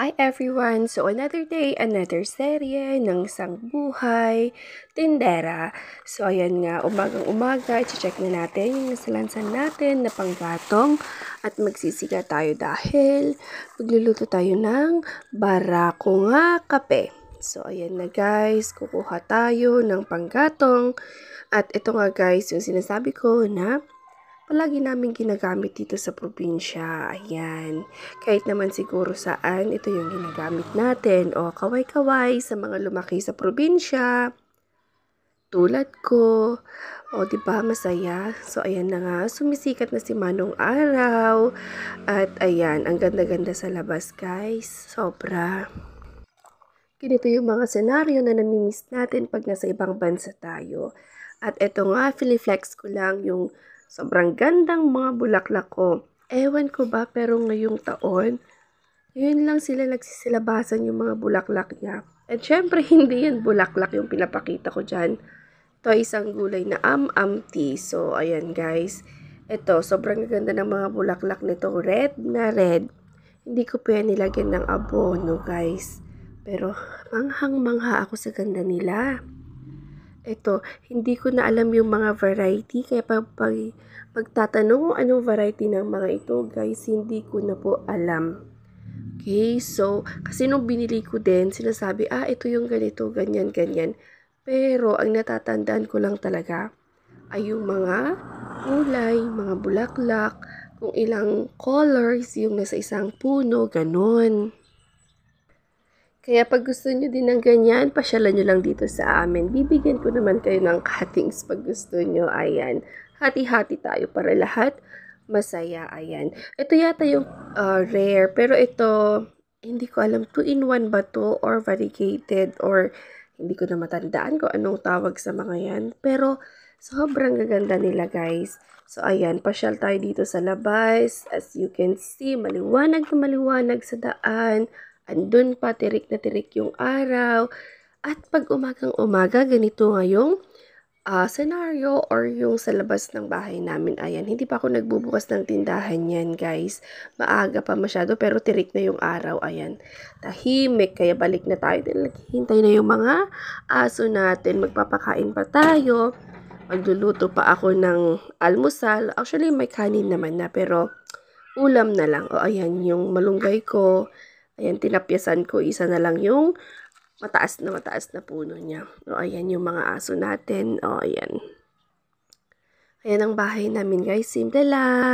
Hi everyone! So another day, another serye ng isang buhay, tindera. So ayan nga, umagang-umaga, i-check na natin yung nasalansan natin na panggatong at magsisiga tayo dahil magluluto tayo ng barako nga kape. So ayan na guys, kukuha tayo ng panggatong at ito nga guys, yung sinasabi ko na palagi namin ginagamit dito sa probinsya. Ayan. Kahit naman siguro saan, ito yung ginagamit natin. O, kaway-kaway sa mga lumaki sa probinsya. Tulad ko. O, diba masaya? So, ayan na nga. Sumisikat na si Manong Araw. At ayan, ang ganda-ganda sa labas, guys. Sobra. Ganito yung mga senaryo na namimiss natin pag nasa ibang bansa tayo. At eto nga, flex ko lang yung sobrang gandang mga bulaklak ko. Ewan ko ba, pero ngayong taon, yun lang sila nagsisilabasan yung mga bulaklak niya. At syempre, hindi yan bulaklak yung pinapakita ko dyan. Ito ay isang gulay na am-am tea. So, ayan guys. Ito, sobrang ganda ng mga bulaklak nito. Red na red. Hindi ko pa yan nilagyan ng abono, guys. Pero, manghang-mangha ako sa ganda nila. Ito, hindi ko na alam yung mga variety, kaya pag magtatanong kung anong variety ng mga ito, guys, hindi ko na po alam. Okay, so, kasi nung binili ko din, sinasabi, ito yung ganito, ganyan, ganyan. Pero, ang natatandaan ko lang talaga, ay yung mga kulay, mga bulaklak, kung ilang colors yung nasa isang puno, ganun. Kaya pag gusto nyo din ng ganyan, pasyalan nyo lang dito sa amin. Bibigyan ko naman kayo ng cuttings pag gusto nyo. Ayan. Hati-hati tayo para lahat masaya. Ayan. Ito yata yung rare. Pero ito, hindi ko alam 2-in-1 ba to or variegated or hindi ko na matandaan kung anong tawag sa mga yan. Pero sobrang gaganda nila guys. So ayan, pasyal tayo dito sa labas. As you can see, maliwanag na maliwanag sa daan. Andun pa, tirik na tirik yung araw. At pag umagang-umaga, ganito nga yung scenario or yung sa labas ng bahay namin. Ayan, hindi pa ako nagbubukas ng tindahan yan, guys. Maaga pa masyado, pero tirik na yung araw. Ayan, tahimik, kaya balik na tayo. Naghihintay na yung mga aso natin. Magpapakain pa tayo. Magluluto pa ako ng almusal. Actually, may kanin naman na, pero ulam na lang. O, ayan, yung malunggay ko. Ayan, tinapyasan ko. Isa na lang yung mataas na puno niya. O, ayan yung mga aso natin. O, ayan. Ayan ang bahay namin, guys. Simple lang.